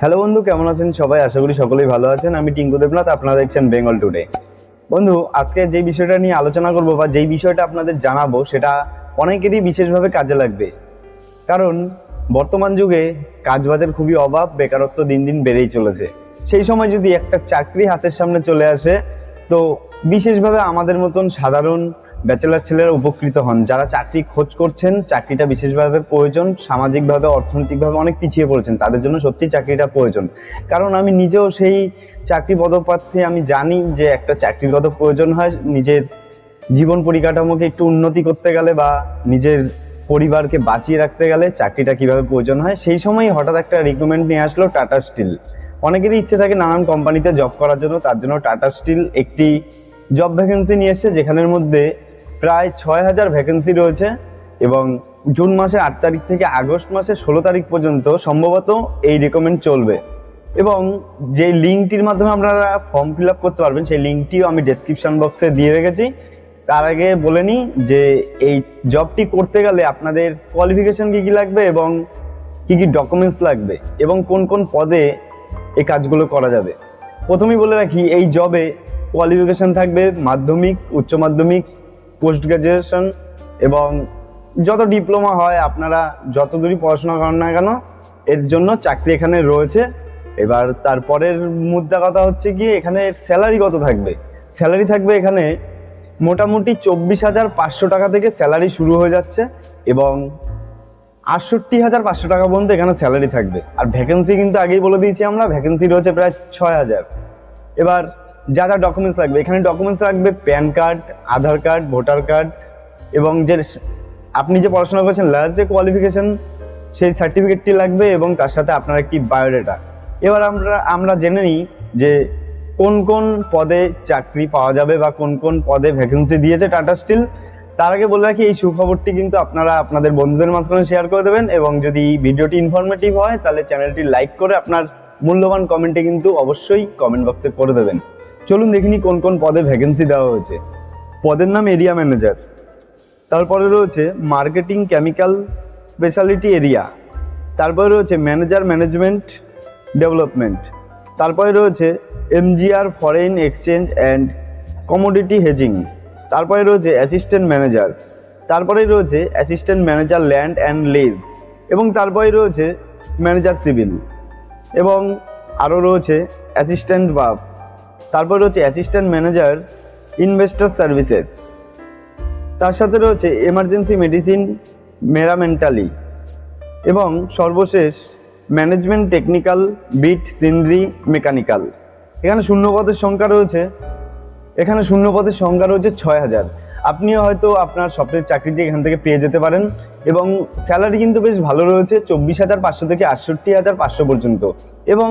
Hello বন্ধু, কেমন আছেন সবাই? আশা করি সকলেই ভালো আছেন। আমি টিঙ্কু দেবনাথ, আপনারা দেখছেন বেঙ্গল টুডে। বন্ধু, আজকে যে বিষয়টা নিয়ে আলোচনা করব বা যেই বিষয়টা আপনাদের জানাবো সেটা অনেকেরই বিশেষভাবে কাজে লাগবে। কারণ বর্তমান যুগে কাজবাজের খুবই অভাব, বেকারত্ব দিন দিন বেড়েই চলেছে। সেই সময় যদি একটা চাকরি হাতের সামনে চলে আসে, তো বিশেষভাবে আমাদের মতন সাধারণ ব্যাচেলার ছেলেরা উপকৃত হন। যারা চাকরি খোঁজ করছেন, চাকরিটা বিশেষভাবে প্রয়োজন, সামাজিকভাবে অর্থনৈতিকভাবে অনেক পিছিয়ে পড়েছেন, তাদের জন্য সত্যি চাকরিটা প্রয়োজন। কারণ আমি নিজেও সেই চাকরি পদপ্রার্থী, আমি জানি যে একটা চাকরির কত প্রয়োজন হয় নিজের জীবন পরিকাঠামোকে একটু উন্নতি করতে গেলে বা নিজের পরিবারকে বাঁচিয়ে রাখতে গেলে চাকরিটা কিভাবে প্রয়োজন হয়। সেই সময় হঠাৎ একটা রিক্রুটমেন্ট নিয়ে আসলো টাটা স্টিল। অনেকেরই ইচ্ছে থাকে নানান কোম্পানিতে জব করার জন্য, তার জন্য টাটা স্টিল একটি জব ভ্যাকেন্সি নিয়ে এসছে, যেখানের মধ্যে প্রায় 6,000 ভ্যাকেন্সি রয়েছে এবং জুন মাসের 8 তারিখ থেকে আগস্ট মাসের 16 তারিখ পর্যন্ত সম্ভবত এই রিক্রুটমেন্ট চলবে। এবং যে লিঙ্কটির মাধ্যমে আপনারা ফর্ম ফিল আপ করতে পারবেন, সেই লিঙ্কটিও আমি ডেসক্রিপশন বক্সে দিয়ে রেখেছি। তার আগে বলে নিই যে এই জবটি করতে গেলে আপনাদের কোয়ালিফিকেশন কী কী লাগবে এবং কী কী ডকুমেন্টস লাগবে এবং কোন কোন পদে এই কাজগুলো করা যাবে। প্রথমেই বলে রাখি, এই জবে কোয়ালিফিকেশন থাকবে মাধ্যমিক, উচ্চ মাধ্যমিক, পোস্ট গ্রাজুয়েশন এবং যত ডিপ্লোমা হয়, আপনারা যত দূরই পড়াশোনা করেন না কেন এর জন্য চাকরি এখানে রয়েছে। এবার তারপরের মুদ্রা কথা হচ্ছে কি, এখানে স্যালারি কত থাকবে। স্যালারি থাকবে এখানে মোটামুটি 24,500 টাকা থেকে স্যালারি শুরু হয়ে যাচ্ছে এবং 68,500 টাকা পর্যন্ত এখানে স্যালারি থাকবে। আর ভ্যাকেন্সি কিন্তু আগেই বলে দিয়েছি আমরা, ভ্যাকেন্সি রয়েছে প্রায় 6,000। এবার যা যা ডকুমেন্টস লাগবে, এখানে ডকুমেন্টস লাগবে প্যান কার্ড, আধার কার্ড, ভোটার কার্ড এবং যে আপনি যে পড়াশোনা করেছেন লাস্ট যে কোয়ালিফিকেশন সেই সার্টিফিকেটটি লাগবে এবং তার সাথে আপনার একটি বায়োডাটা। এবার আমরা জেনে নিই যে কোন কোন পদে চাকরি পাওয়া যাবে বা কোন কোন পদে ভ্যাকেন্সি দিয়েছে টাটা স্টিল। তার আগে বলে রাখি, এই সুখবরটি কিন্তু আপনারা আপনাদের বন্ধুদের মাঝখানে শেয়ার করে দেবেন এবং যদি ভিডিওটি ইনফরমেটিভ হয় তাহলে চ্যানেলটি লাইক করে আপনার মূল্যবান কমেন্টে কিন্তু অবশ্যই কমেন্ট বক্সে করে দেবেন। চলুন দেখিনি কোন কোন পদে ভ্যাকেন্সি দেওয়া হয়েছে। পদের নাম এরিয়া ম্যানেজার, তারপরে রয়েছে মার্কেটিং কেমিক্যাল স্পেশালিটি এরিয়া, তারপরে রয়েছে ম্যানেজার ম্যানেজমেন্ট ডেভেলপমেন্ট, তারপরে রয়েছে MGR foreign exchange and commodity hedging, তারপরে রয়েছে অ্যাসিস্ট্যান্ট ম্যানেজার, তারপরে রয়েছে assistant manager land and lease এবং তারপরে রয়েছে ম্যানেজার সিভিল এবং আরও রয়েছে অ্যাসিস্ট্যান্ট বাফ, তারপর রয়েছে অ্যাসিস্ট্যান্ট ম্যানেজার ইনভেস্টর সার্ভিসেস, তার সাথে রয়েছে এমার্জেন্সি মেডিসিন মেরামেন্টালি এবং সর্বশেষ ম্যানেজমেন্ট টেকনিক্যাল বিট সিনরি মেকানিক্যাল। এখানে শূন্যপদের সংখ্যা রয়েছে 6,000। আপনিও হয়তো আপনার স্বপ্নের চাকরিটি এখান থেকে পেয়ে যেতে পারেন এবং স্যালারি কিন্তু বেশ ভালো রয়েছে, 24,500 থেকে 68,500 পর্যন্ত এবং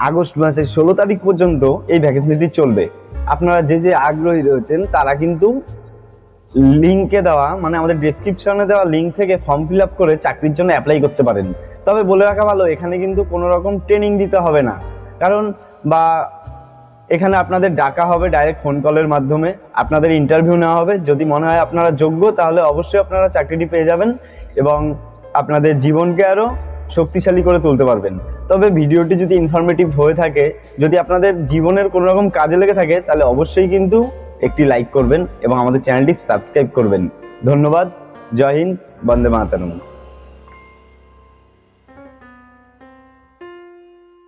আগস্ট মাসের 16 তারিখ পর্যন্ত এই ভ্যাকেন্সিটি চলবে। আপনারা যে আগ্রহী রয়েছেন তারা কিন্তু লিঙ্কে দেওয়া, মানে আমাদের ডেসক্রিপশনে দেওয়া লিঙ্ক থেকে ফর্ম ফিল আপ করে চাকরির জন্য অ্যাপ্লাই করতে পারেন। তবে বলে রাখা ভালো, এখানে কিন্তু কোনো রকম ট্রেনিং দিতে হবে না, কারণ বা এখানে আপনাদের ডাকা হবে ডাইরেক্ট ফোন কলের মাধ্যমে, আপনাদের ইন্টারভিউ নেওয়া হবে। যদি মনে হয় আপনারা যোগ্য তাহলে অবশ্যই আপনারা চাকরিটি পেয়ে যাবেন এবং আপনাদের জীবনকে আরও শক্তিশালী করে তুলতে পারবেন। তবে ভিডিওটি যদি ইনফরমেটিভ হয়ে থাকে, যদি আপনাদের জীবনের কোনো রকম কাজে লেগে থাকে, তাহলে অবশ্যই কিন্তু একটি লাইক করবেন এবং আমাদের চ্যানেলটি সাবস্ক্রাইব করবেন। ধন্যবাদ। জয় হিন্দ, বন্দে মাতরম।